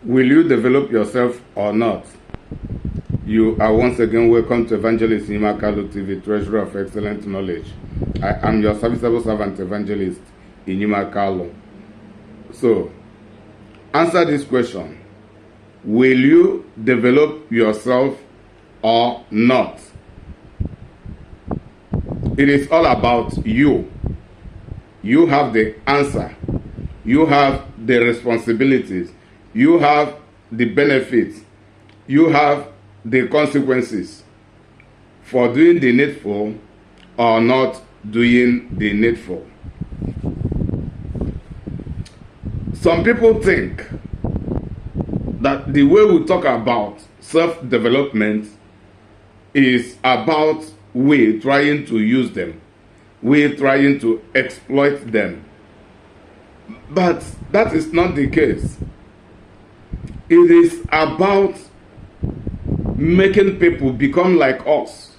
Will you develop yourself or not? You are once again welcome to Evangelist Inyima Kalu TV, Treasurer of Excellent Knowledge. I am your serviceable servant, Evangelist Inyima Kalu. So, answer this question. Will you develop yourself or not? It is all about you. You have the answer. You have the responsibilities. You have the benefits. You have the consequences for doing the needful or not doing the needful. Some people think that the way we talk about self-development is about we trying to use them, we trying to exploit them. But that is not the case. It is about making people become like us.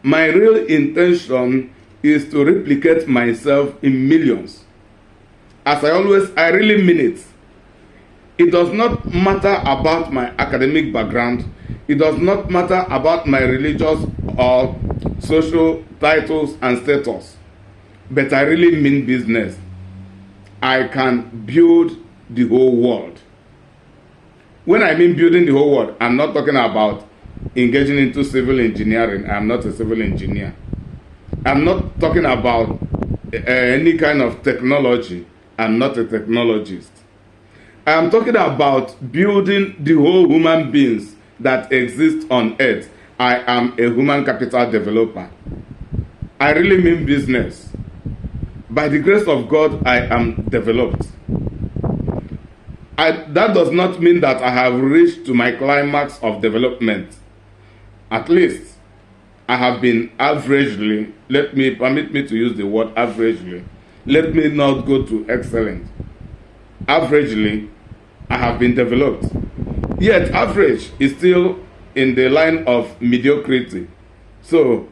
My real intention is to replicate myself in millions. As I really mean it. It does not matter about my academic background. It does not matter about my religious or social titles and status. But I really mean business. I can build the whole world. When I mean building the whole world, I'm not talking about engaging into civil engineering. I'm not a civil engineer. I'm not talking about any kind of technology. I'm not a technologist. I'm talking about building the whole human beings that exist on earth. I am a human capital developer. I really mean business. By the grace of God, I am developed. That does not mean that I have reached to my climax of development. At least, I have been averagely, permit me to use the word averagely. Let me not go to excellent. Averagely, I have been developed. Yet, average is still in the line of mediocrity. So,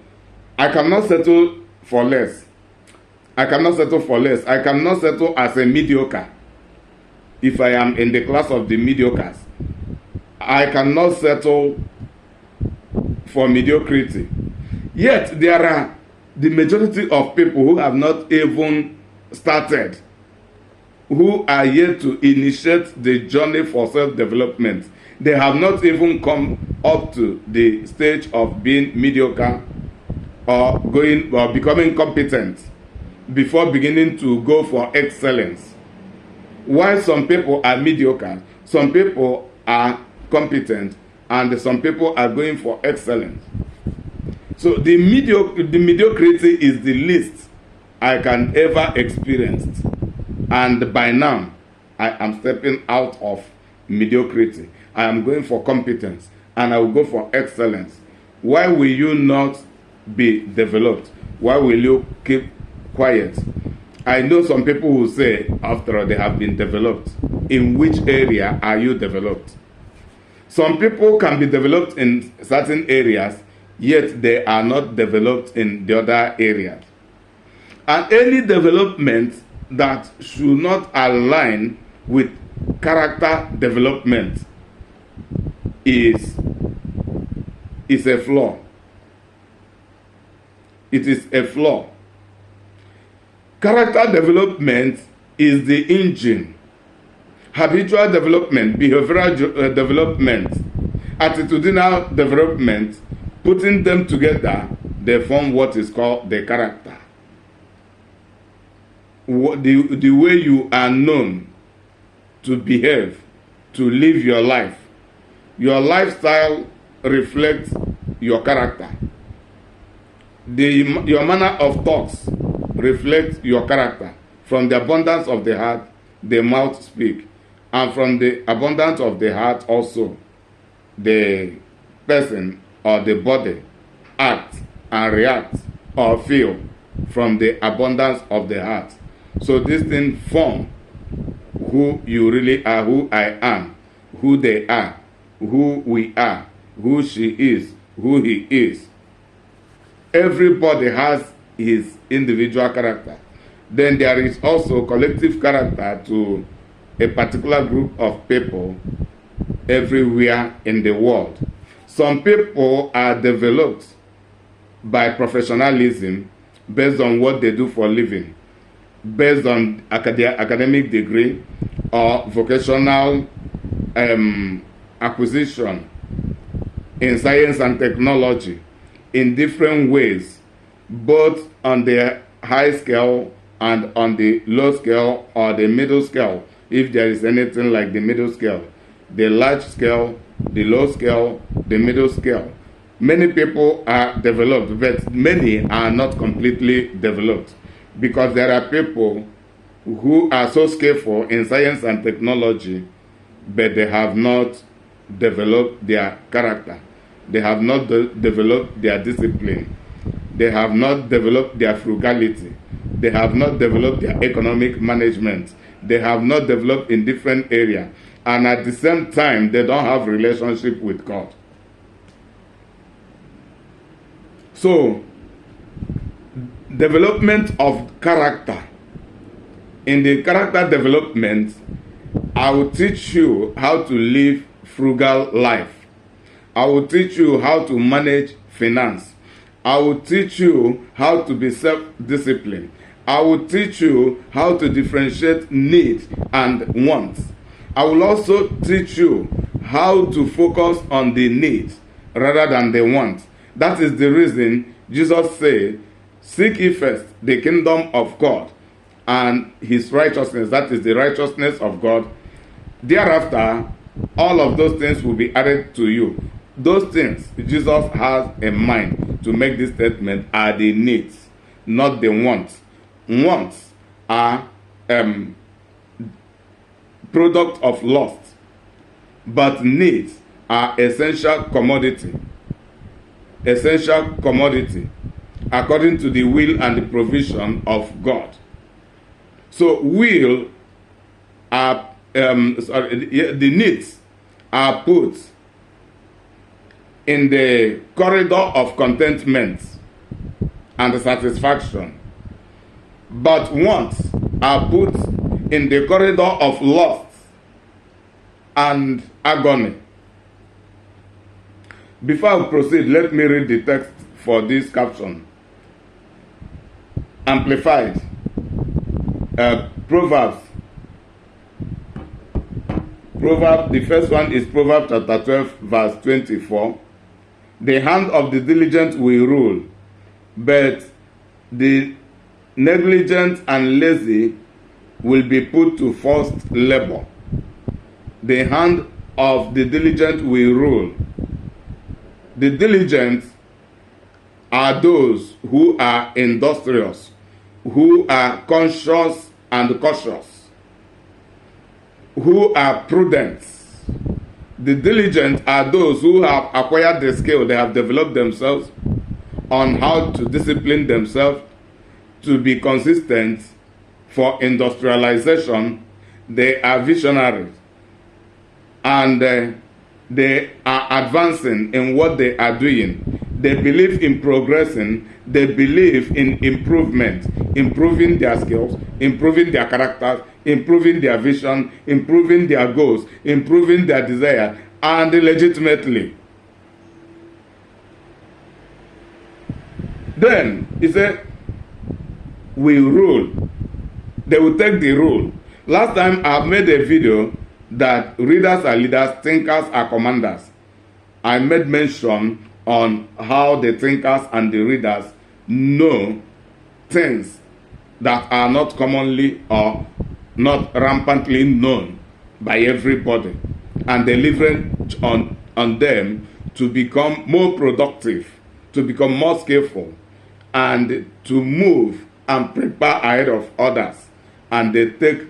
I cannot settle for less. I cannot settle for less. I cannot settle as a mediocre. If I am in the class of the mediocres, I cannot settle for mediocrity. Yet, there are the majority of people who have not even started, who are yet to initiate the journey for self-development. They have not even come up to the stage of being mediocre or becoming competent before beginning to go for excellence. While some people are mediocre, some people are competent, and some people are going for excellence. So the mediocrity is the least I can ever experience. And by now, I am stepping out of mediocrity. I am going for competence, and I will go for excellence. Why will you not be developed? Why will you keep quiet? I know some people will say, after all, they have been developed. In which area are you developed? Some people can be developed in certain areas, yet they are not developed in the other areas. And any development that should not align with character development is a flaw. It is a flaw. Character development is the engine. Habitual development, behavioral development, attitudinal development, putting them together, they form what is called the character. The way you are known to behave, to live your life. Your lifestyle reflects your character. Your manner of thoughts reflects your character. From the abundance of the heart, the mouth speaks. And from the abundance of the heart also, the person or the body acts and reacts or feel from the abundance of the heart. So this thing form who you really are, who I am, who they are, who we are, who she is, who he is. Everybody has his individual character. Then there is also collective character to a particular group of people everywhere in the world. Some people are developed by professionalism based on what they do for a living, based on academic degree or vocational acquisition in science and technology in different ways, both on the high scale and on the low scale or the middle scale, if there is anything like the middle scale, the large scale, the low scale, the middle scale. Many people are developed, but many are not completely developed, because there are people who are so skillful in science and technology, but they have not developed their character. They have not developed their discipline. They have not developed their frugality. They have not developed their economic management. They have not developed in different areas. And at the same time, they don't have relationship with God. So, development of character. In the character development, I will teach you how to live frugal life. I will teach you how to manage finance. I will teach you how to be self-disciplined. I will teach you how to differentiate needs and wants. I will also teach you how to focus on the needs rather than the wants. That is the reason Jesus said, "Seek ye first the kingdom of God and his righteousness," that is the righteousness of God. "Thereafter, all of those things will be added to you." Those things Jesus has in mind to make this statement are the needs, not the wants. Wants are product of lust, but needs are essential commodity. Essential commodity according to the will and the provision of God. So will are the needs are put in the corridor of contentment and satisfaction, but wants are put in the corridor of lust and agony. Before I proceed, let me read the text for this caption. Amplified. Proverbs. The first one is Proverbs chapter 12, verse 24. "The hand of the diligent will rule, but the negligent and lazy will be put to forced labor." The hand of the diligent will rule. The diligent are those who are industrious, who are conscious and cautious, who are prudent. The diligent are those who have acquired the skill, they have developed themselves on how to discipline themselves to be consistent for industrialization. They are visionaries, and they are advancing in what they are doing. They believe in progressing. They believe in improvement, improving their skills, improving their characters, improving their vision, improving their goals, improving their desire, and legitimately. Then he said, "We rule." They will take the rule. Last time I made a video that readers are leaders, thinkers are commanders. I made mention on how the thinkers and the readers know things that are not commonly or not rampantly known by everybody, and they leverage on them to become more productive, to become more skillful, and to move and prepare ahead of others, and they take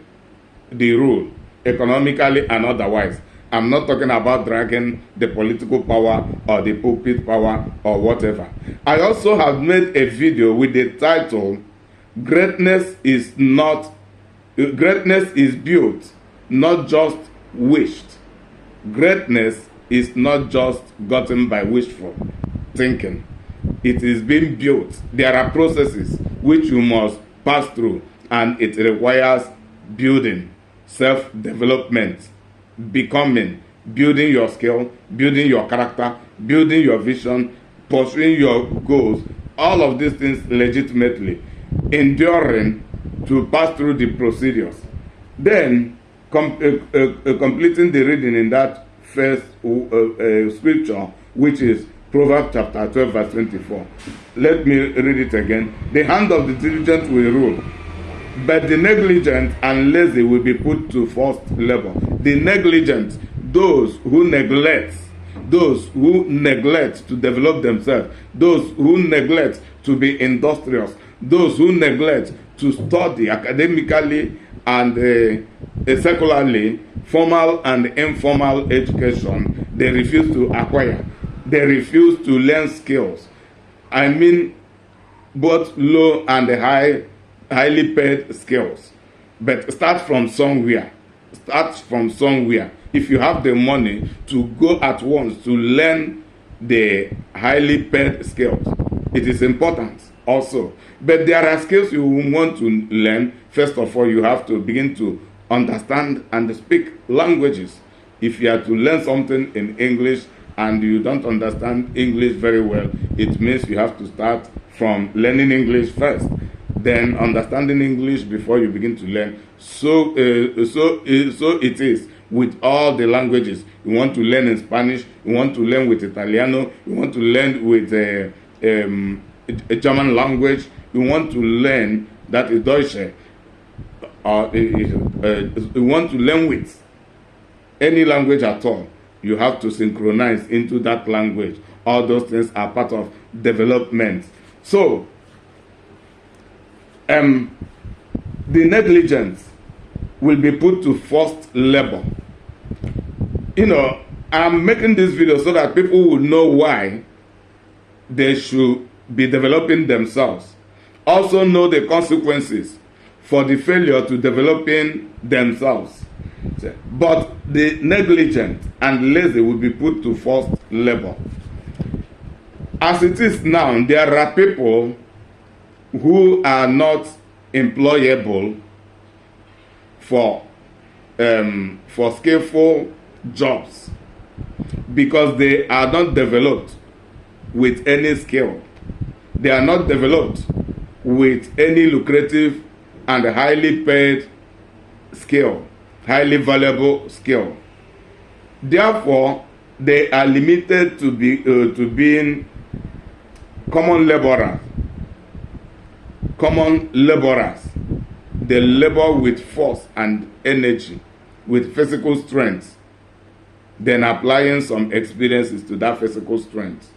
the rule economically and otherwise. I'm not talking about dragging the political power or the pulpit power or whatever. I also have made a video with the title, Greatness is built, not just wished. Greatness is not just gotten by wishful thinking. It is being built. There are processes which you must pass through, and it requires building. self-development, becoming, building your skill, building your character, building your vision, pursuing your goals, all of these things legitimately, enduring to pass through the procedures. Then, completing the reading in that first scripture, which is Proverbs chapter 12, verse 24. Let me read it again. The hand of the diligent will rule, but the negligent and lazy will be put to forced labor. The negligent, those who neglect to develop themselves, those who neglect to be industrious, those who neglect to study academically and secularly, formal and informal education, they refuse to acquire. They refuse to learn skills. I mean, both low and highly paid skills. But start from somewhere. Start from somewhere. If you have the money to go at once to learn the highly paid skills, it is important also. But there are skills you want to learn. First of all, you have to begin to understand and speak languages. If you are to learn something in English and you don't understand English very well, it means you have to start from learning English first, then understanding English before you begin to learn. So it is with all the languages. You want to learn in Spanish, you want to learn with Italiano, you want to learn with a German language, you want to learn that is Deutsche, or you want to learn with any language at all. You have to synchronize into that language. All those things are part of development. So, the negligence will be put to forced labor. I'm making this video so that people will know why they should be developing themselves. Also know the consequences for the failure to developing themselves. But the negligent and lazy will be put to forced labor. As it is now, there are people who are not employable for skillful jobs because they are not developed with any skill. They are not developed with any lucrative and highly paid skill, highly valuable skill. Therefore, they are limited to being common laborers. Common laborers. They labor with force and energy, with physical strength, then applying some experiences to that physical strength.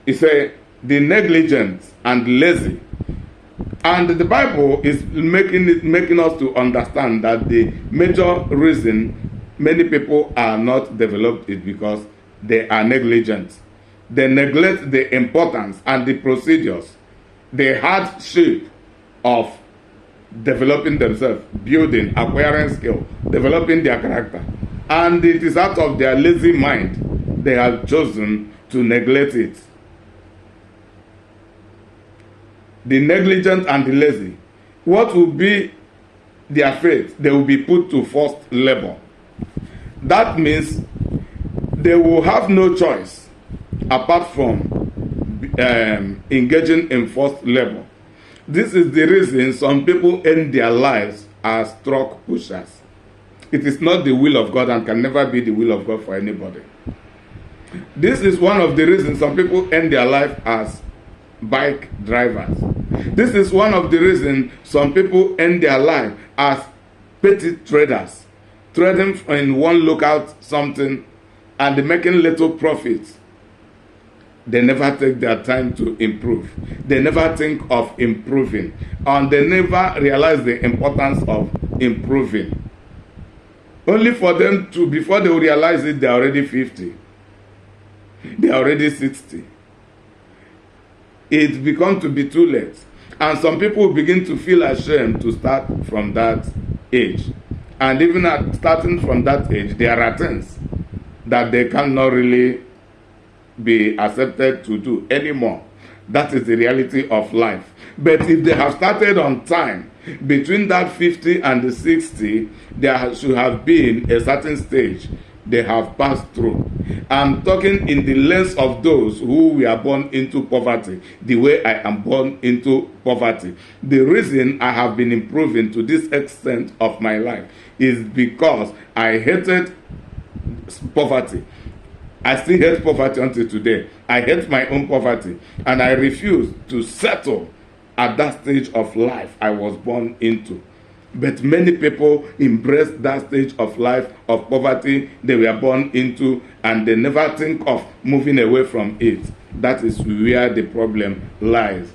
He said, the negligent and lazy. And the Bible is making us to understand that the major reason many people are not developed is because they are negligent. They neglect the importance and the procedures, the hardship of developing themselves, building, acquiring skill, developing their character. And it is out of their lazy mind they have chosen to neglect it. The negligent and the lazy, what will be their fate? They will be put to forced labor. That means they will have no choice apart from engaging in forced labor. This is the reason some people end their lives as truck pushers. It is not the will of God and can never be the will of God for anybody. This is one of the reasons some people end their life as bike drivers. This is one of the reasons some people end their life as petty traders, trading in one local something and making little profits. They never take their time to improve. They never think of improving, and they never realize the importance of improving. Only for them to, before they realize it, they are already 50. They are already 60. It becomes to be too late. And some people begin to feel ashamed to start from that age. And even at starting from that age, there are things that they cannot really be accepted to do anymore. That is the reality of life. But if they have started on time, Between that 50 and the 60, there should have been a certain stage they have passed through. I'm talking in the lens of those who were born into poverty, the way I am born into poverty. The reason I have been improving to this extent of my life is because I hated poverty. I still hate poverty until today. I hate my own poverty, and I refuse to settle at that stage of life I was born into. But many people embrace that stage of life of poverty they were born into, and they never think of moving away from it. That is where the problem lies.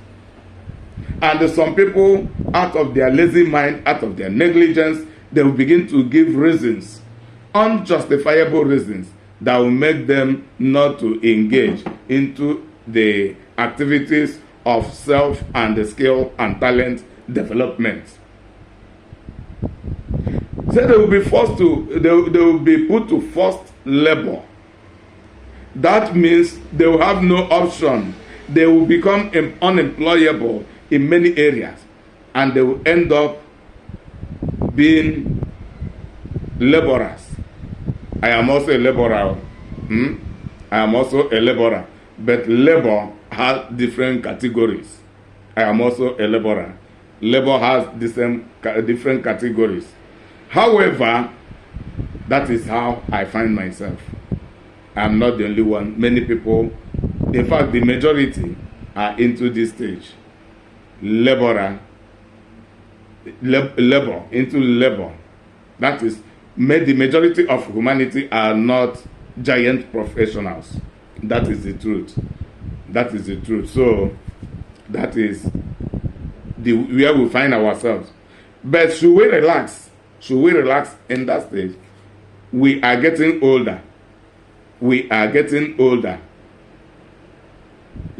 And some people, out of their lazy mind, out of their negligence, they will begin to give reasons, unjustifiable reasons, that will make them not to engage into the activities of self and the skill and talent development. So they will be forced to, they will be put to forced labor. That means they will have no option. They will become unemployable in many areas, and they will end up being laborers. I am also a laborer. I am also a laborer. But labor has different categories. I am also a laborer. Labor has different categories. However, that is how I find myself. I am not the only one. Many people, in fact, the majority are into this stage. Labor, into labor. That is, the majority of humanity are not giant professionals. That is the truth. That is the truth. So, that is where we find ourselves. But should we relax? Should we relax in that stage? We are getting older. We are getting older.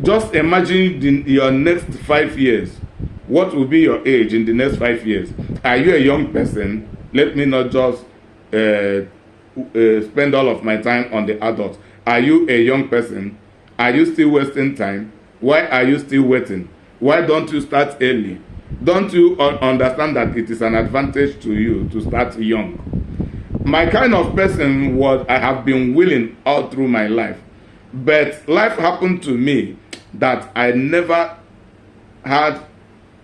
Just imagine your next 5 years. What will be your age in the next 5 years? Are you a young person? Let me not just spend all of my time on the adults. Are you a young person? Are you still wasting time? Why are you still waiting? Why don't you start early? Don't you understand that it is an advantage to you to start young? My kind of person was, I have been willing all through my life. But life happened to me that I never had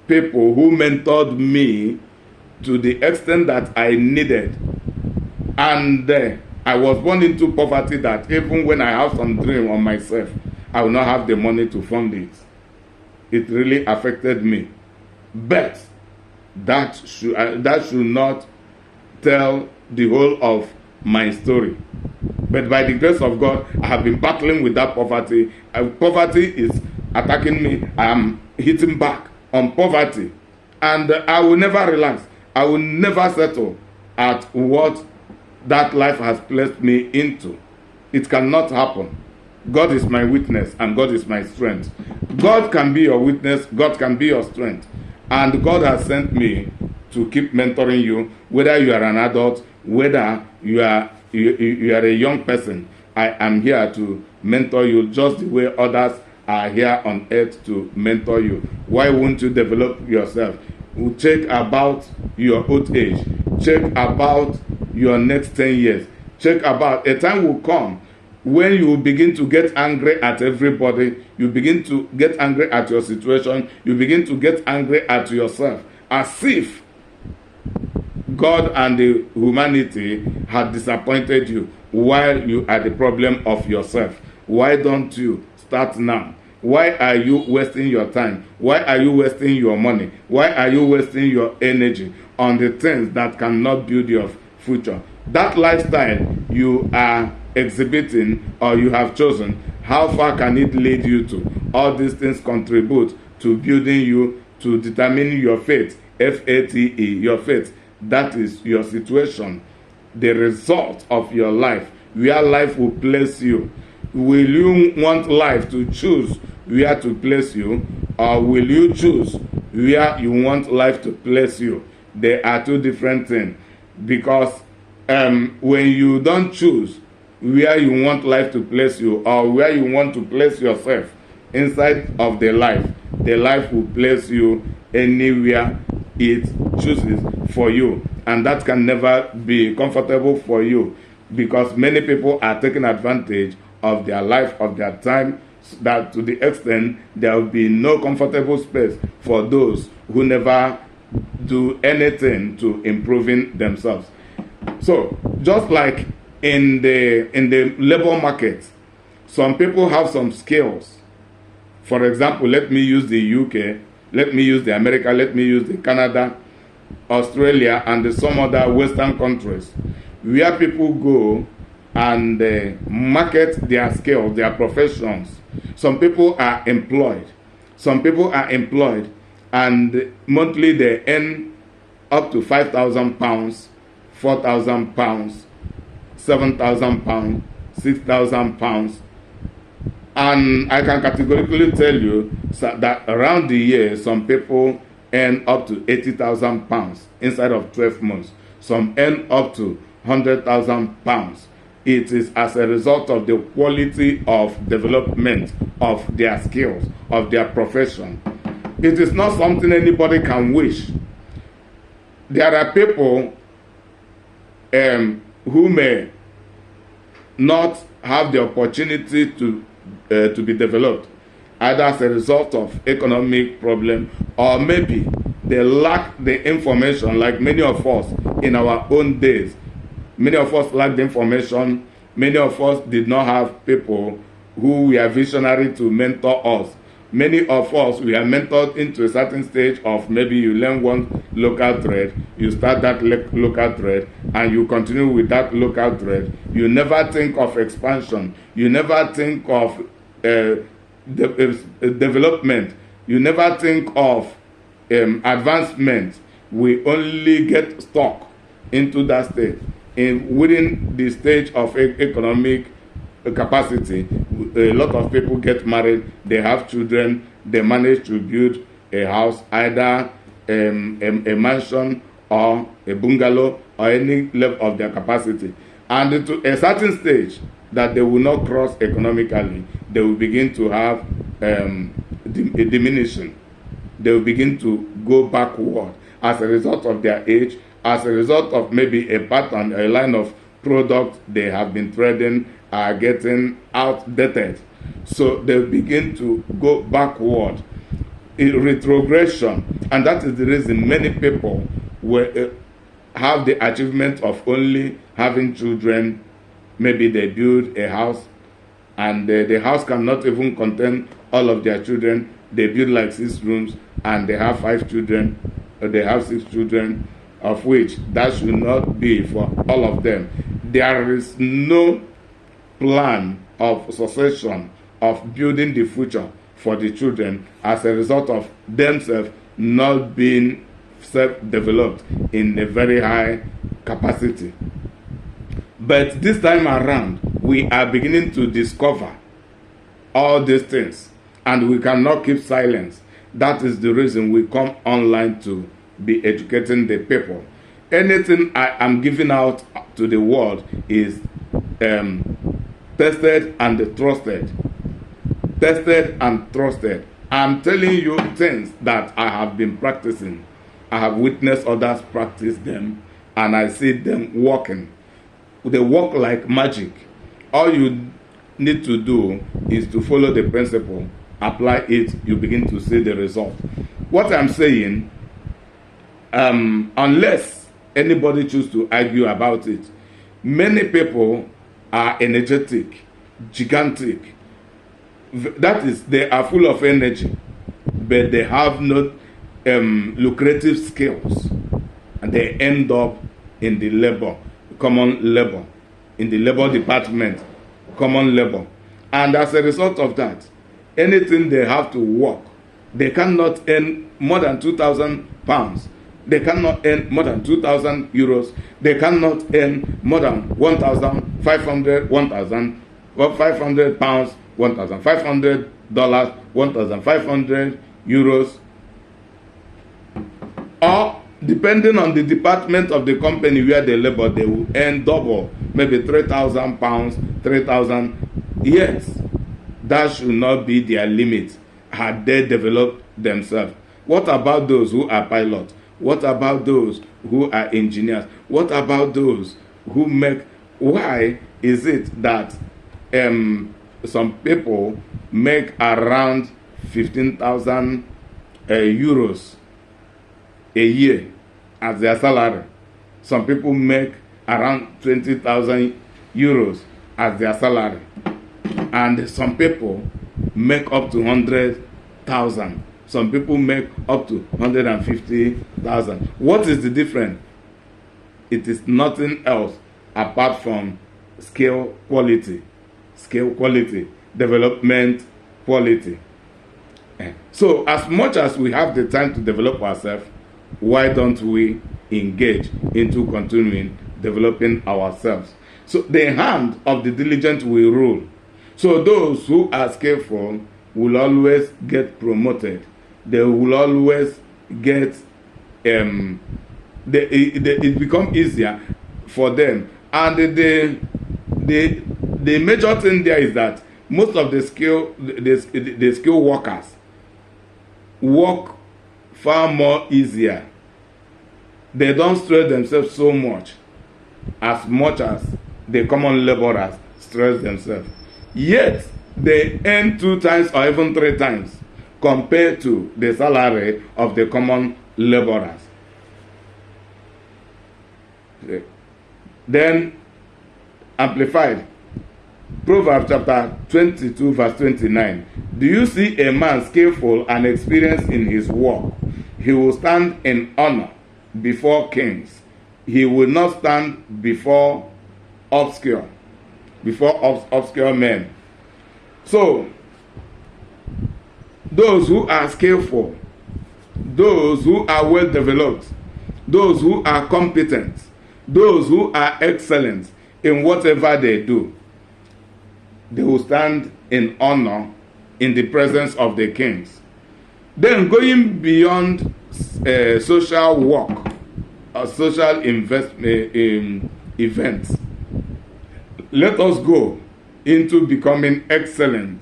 people who mentored me to the extent that I needed. And I was born into poverty that even when I have some dream on myself, I will not have the money to fund it. It really affected me. But that should not tell the whole of my story. But by the grace of God, I have been battling with that poverty. Poverty is attacking me. I am hitting back on poverty. And I will never relax. I will never settle at what that life has placed me into. It cannot happen. God is my witness and God is my strength. God can be your witness. God can be your strength. And God has sent me to keep mentoring you, whether you are an adult, whether you are a young person. I am here to mentor you just the way others are here on earth to mentor you. Why won't you develop yourself? Check about your old age. Check about your next 10 years. Check about a time will come when you begin to get angry at everybody. You begin to get angry at your situation. You begin to get angry at yourself, as if God and the humanity had disappointed you while you are the problem of yourself. Why don't you start now? Why are you wasting your time? Why are you wasting your money? Why are you wasting your energy on the things that cannot build your future? That lifestyle you are exhibiting or you have chosen, how far can it lead you to? All these things contribute to building you, to determining your fate. F-A-T-E, your fate. That is your situation, the result of your life, where life will place you. Will you want life to choose where to place you, or will you choose where you want life to place you? They are two different things. Because when you don't choose where you want life to place you, or where you want to place yourself inside of the life will place you anywhere it chooses for you, and that can never be comfortable for you, because many people are taking advantage of their life, of their time, that to the extent there will be no comfortable space for those who never do anything to improving themselves. So just like in the labor market, some people have some skills. For example, let me use the UK, let me use the America, let me use the Canada, Australia, and some other Western countries, where people go and market their skills, their professions. Some people are employed. Some people are employed, and monthly they earn up to £5,000, £4,000, £7,000, £6,000. And I can categorically tell you that around the year, some people earn up to £80,000 inside of 12 months. Some earn up to £100,000. It is as a result of the quality of development of their skills, of their profession. It is not something anybody can wish. There are people who may not have the opportunity to be developed, either as a result of economic problem, or maybe they lack the information, like many of us in our own days. Many of us lack the information. Many of us did not have people who were visionary to mentor us. Many of us, we are mentored into a certain stage of maybe you learn one local trade, you start that local trade, and you continue with that local trade. You never think of expansion. You never think of development. You never think of advancement. We only get stuck into that state. Within the stage of economic capacity, a lot of people get married, they have children, they manage to build a house, either a mansion or a bungalow, or any level of their capacity. And to a certain stage that they will not cross economically, they will begin to have a diminishing. They will begin to go backward as a result of their age, as a result of maybe a pattern, a line of products they have been trading are getting outdated. So they begin to go backward, in retrogression. And that is the reason many people have the achievement of only having children. Maybe they build a house, and the house cannot even contain all of their children. They build like 6 rooms, and they have 5 children, or they have 6 children, of which that should not be for all of them. There is no plan of succession, of building the future for the children, as a result of themselves not being self-developed in a very high capacity. But this time around, we are beginning to discover all these things, and we cannot keep silence. That is the reason we come online to be educating the people. Anything I am giving out to the world is tested and trusted. Tested and trusted. I'm telling you things that I have been practicing. I have witnessed others practice them, and I see them working. They work like magic. All you need to do is to follow the principle, apply it, you begin to see the result. What I'm saying, unless anybody chooses to argue about it, many people are energetic, gigantic. That is, they are full of energy, but they have no lucrative skills, and they end up in the common labor, in the labor department, common labor. And as a result of that, anything they have to work, they cannot earn more than £2,000. They cannot earn more than 2,000 euros. They cannot earn more than 1,500, 1,500 pounds, $1,500, 1,500 euros. Or depending on the department of the company where they labor, they will earn double, maybe 3,000 pounds, 3,000. Yes, that should not be their limit had they developed themselves. What about those who are pilots? What about those who are engineers? What about those who make? Why is it that some people make around 15,000 euros a year as their salary? Some people make around 20,000 euros as their salary, and some people make up to 100,000. Some people make up to 150,000. What is the difference? It is nothing else apart from skill quality, development quality. So as much as we have the time to develop ourselves, why don't we engage into continuing developing ourselves? So the hand of the diligent will rule. So those who are skillful will always get promoted. They will always get it become easier for them. And the major thing there is that most of the skill workers work far more easier. They don't stress themselves so much as the common laborers stress themselves. Yet they earn 2 times or even 3 times compared to the salary of the common laborers. Then, amplified, Proverbs chapter 22 verse 29. Do you see a man skillful and experienced in his work? He will stand in honor before kings. He will not stand before obscure men. So, those who are skillful, those who are well developed, those who are competent, those who are excellent in whatever they do, they will stand in honor in the presence of the kings. Then going beyond social work or social investment events, let us go into becoming excellent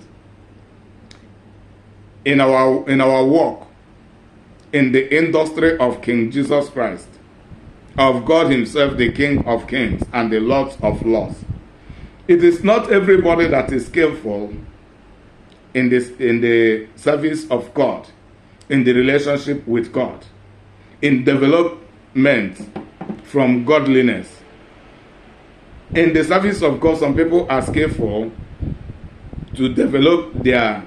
in our work in the industry of King Jesus Christ, of God himself, the King of Kings and the Lord of Lords. It is not everybody that is skillful in the service of God, in the relationship with God, in development from godliness. In the service of God, some people are skillful to develop their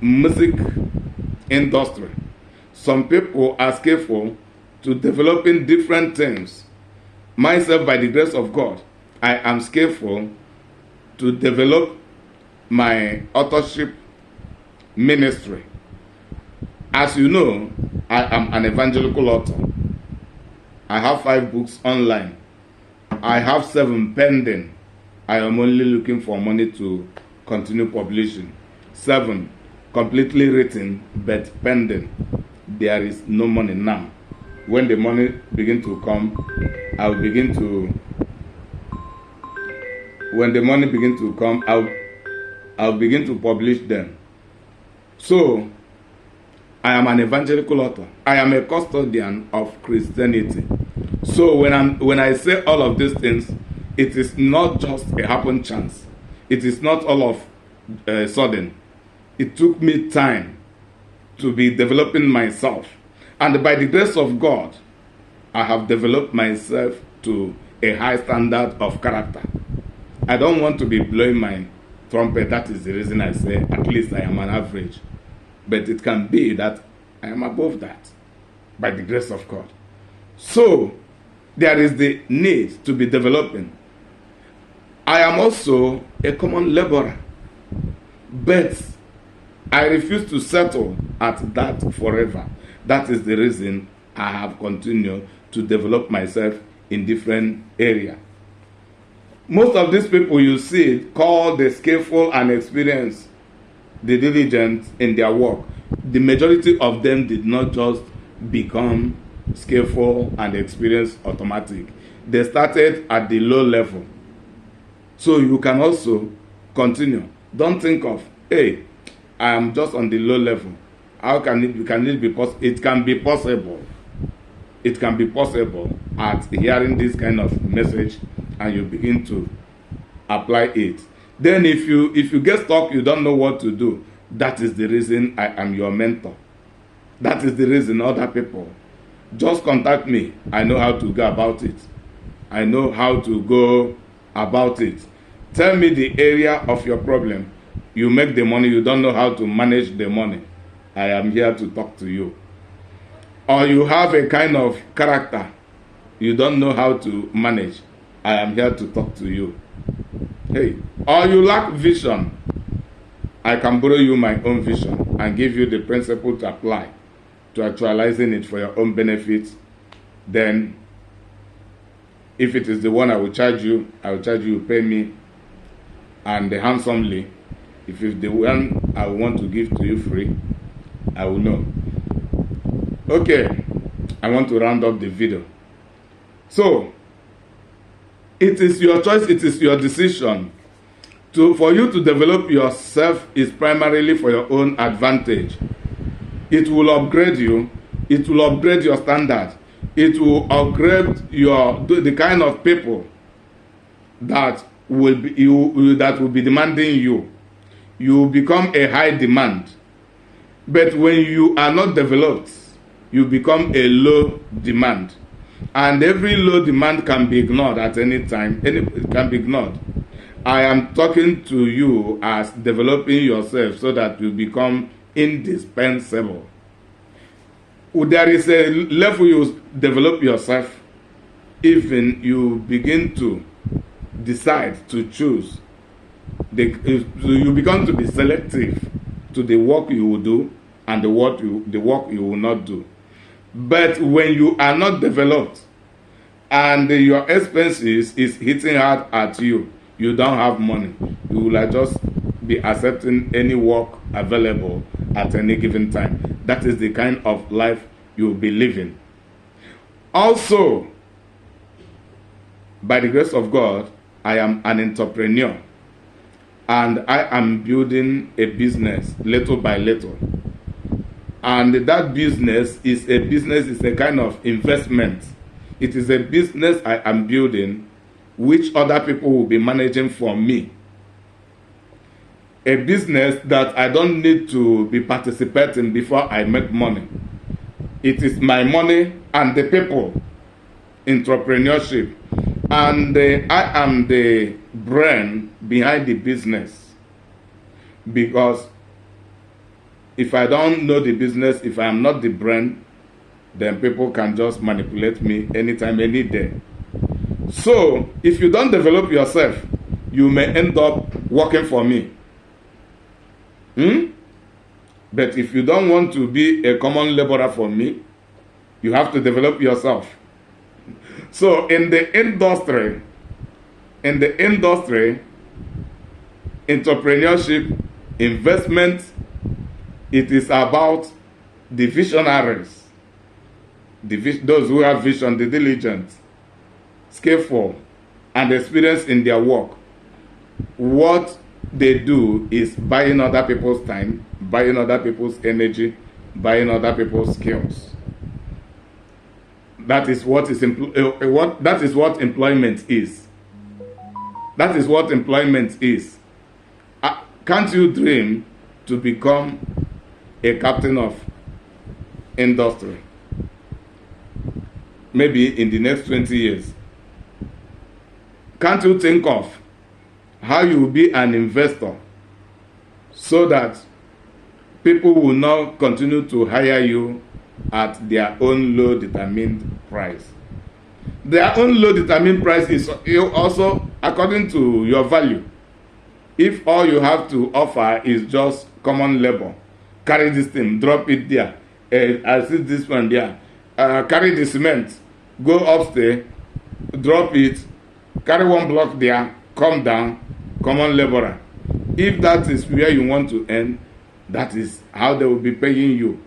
music industry. Some people are skillful to developing different things. Myself, by the grace of God, I am skillful to develop my authorship ministry. As you know, I am an evangelical author. I have 5 books online. I have 7 pending. I am only looking for money to continue publishing. 7 completely written but pending. There is no money now. When the money begin to come, I'll begin to. When the money begin to come, I'll begin to publish them. So, I am an evangelical author. I am a custodian of Christianity. So when I say all of these things, it is not just a happen chance. It is not all of sudden. It took me time to be developing myself. And by the grace of God, I have developed myself to a high standard of character. I don't want to be blowing my trumpet. That is the reason I say at least I am an average. But it can be that I am above that by the grace of God. So, there is the need to be developing. I am also a common laborer, but I refuse to settle at that forever. That is the reason I have continued to develop myself in different areas. Most of these people you see called the skillful and experienced, the diligent in their work. The majority of them did not just become skillful and experienced automatic. They started at the low level. So you can also continue. Don't think of, hey, I am just on the low level. How can it be possible? It can be possible. it can be possible at hearing this kind of message and you begin to apply it. Then if you get stuck, you don't know what to do, that is the reason I am your mentor. That is the reason other people just contact me. I know how to go about it. I know how to go about it. Tell me the area of your problem. You make the money, you don't know how to manage the money. I am here to talk to you. Or you have a kind of character you don't know how to manage. I am here to talk to you. Hey, or you lack vision. I can borrow you my own vision and give you the principle to apply to actualizing it for your own benefit. Then, if it is the one I will charge you, you pay me, and handsomely. If it's the one I want to give to you free, I will know. Okay, I want to round up the video. So, it is your choice, it is your decision. For you to develop yourself is primarily for your own advantage. It will upgrade you, it will upgrade your standard, it will upgrade the kind of people that will be demanding you. You will become a high demand. But when you are not developed, you become a low demand. And every low demand can be ignored at any time. It can be ignored. I am talking to you as developing yourself so that you become indispensable. There is a level you develop yourself, even you begin to decide to choose. You begin to be selective to the work you will do and the work you will not do. But when you are not developed and your expenses is hitting hard at you, you don't have money, you will just be accepting any work available at any given time. That is the kind of life you will be living. Also, by the grace of God, I am an entrepreneur and I am building a business little by little. And that business is a kind of investment. It is a business I am building which other people will be managing for me. A business that I don't need to be participating before I make money. It is my money and the people. Entrepreneurship. And I am the brain behind the business. Because if I don't know the business, if I am not the brain, then people can just manipulate me anytime, any day. So, if you don't develop yourself, you may end up working for me. But if you don't want to be a common laborer for me, you have to develop yourself. So, in the industry, entrepreneurship, investment, it is about the visionaries, those who have vision, the diligent, skillful, and experienced in their work. What they do is buying other people's time, buying other people's energy, buying other people's skills. That is what employment is. That is what employment is. Can't you dream to become a captain of industry? Maybe in the next 20 years. Can't you think of how you will be an investor so that people will not continue to hire you at their own low determined price? Their own low determined price is also according to your value. If all you have to offer is just common labor, carry this thing, drop it there, I see this one there, carry the cement, go upstairs, drop it, carry one block there, come down, common laborer. If that is where you want to end, that is how they will be paying you.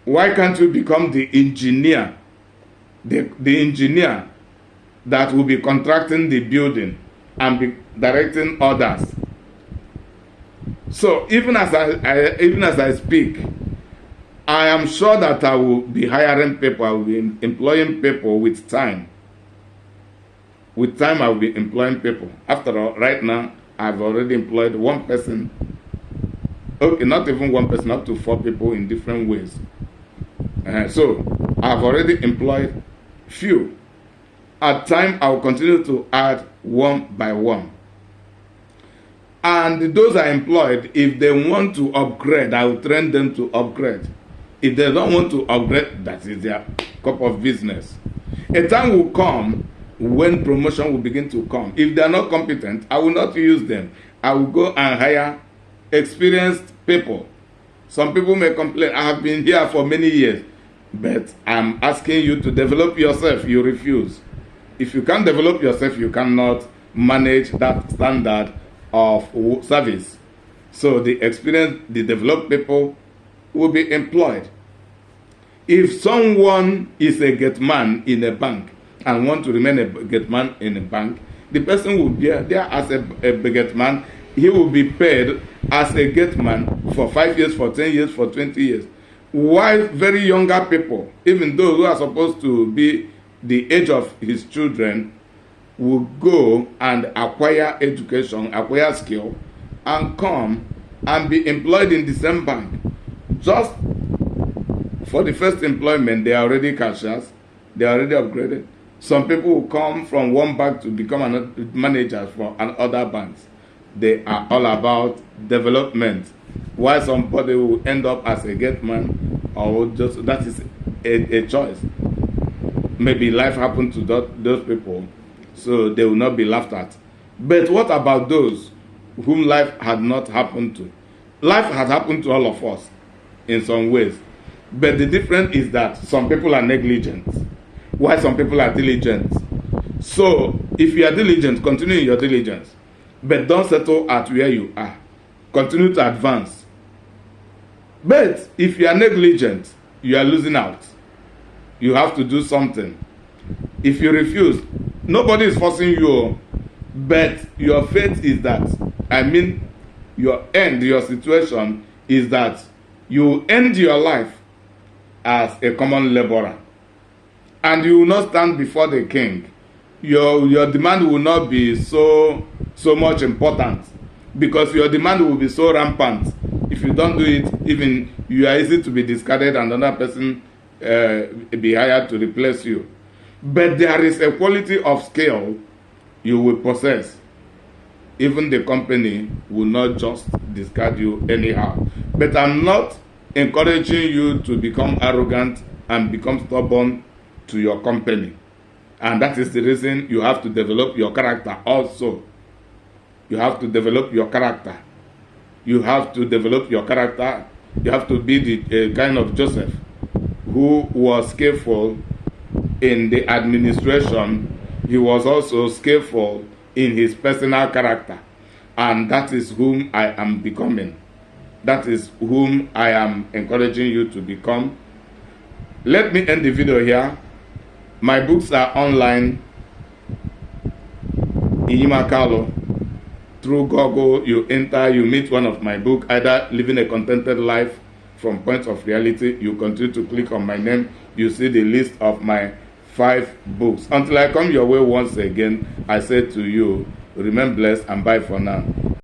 Why can't you become the engineer, the engineer that will be contracting the building and be directing others? So even as I speak, I am sure that I will be hiring people, I will be employing people with time. With time, I will be employing people. After all, right now, I've already employed one person. Okay, not even one person, up to 4 people in different ways. So, I've already employed few. At time, I will continue to add one by one. And those I employed, if they want to upgrade, I will train them to upgrade. If they don't want to upgrade, that is their cup of business. A time will come when promotion will begin to come. If they are not competent, I will not use them. I will go and hire experienced people. Some people may complain, I have been here for many years, but I'm asking you to develop yourself. You refuse. If you can't develop yourself, you cannot manage that standard of service. So the experienced, the developed people will be employed. If someone is a gate man in a bank and want to remain a gate man in a bank, the person will be there as a gate man. He will be paid as a gate man for 5 years, for 10 years, for 20 years. While very younger people, even those who are supposed to be the age of his children, will go and acquire education, acquire skill, and come and be employed in the same bank. Just for the first employment, they are already cashiers, they are already upgraded. Some people will come from one bank to become managers for other banks. They are all about development. While somebody will end up as a gate man, or just that is a choice. Maybe life happened to those people, so they will not be laughed at. But what about those whom life had not happened to? Life has happened to all of us in some ways. But the difference is that some people are negligent, while some people are diligent. So, if you are diligent, continue in your diligence. But don't settle at where you are. Continue to advance. But if you are negligent, you are losing out. You have to do something. If you refuse, nobody is forcing you. But your fate is that, your end, your situation is that you end your life as a common laborer. And you will not stand before the king. Your demand will not be so much important, because your demand will be so rampant. If you don't do it, even you are easy to be discarded and another person be hired to replace you. But there is a quality of skill you will possess. Even the company will not just discard you anyhow. But I'm not encouraging you to become arrogant and become stubborn to your company. And that is the reason you have to develop your character also. You have to develop your character. You have to develop your character. You have to be the kind of Joseph who was skillful in the administration. He was also skillful in his personal character. And that is whom I am becoming. That is whom I am encouraging you to become. Let me end the video here. My books are online. Iyimakalo. Through Google, you enter, you meet one of my books, either Living a Contented Life from Points of Reality. You continue to click on my name. You see the list of my 5 books. Until I come your way once again, I say to you, remain blessed and bye for now.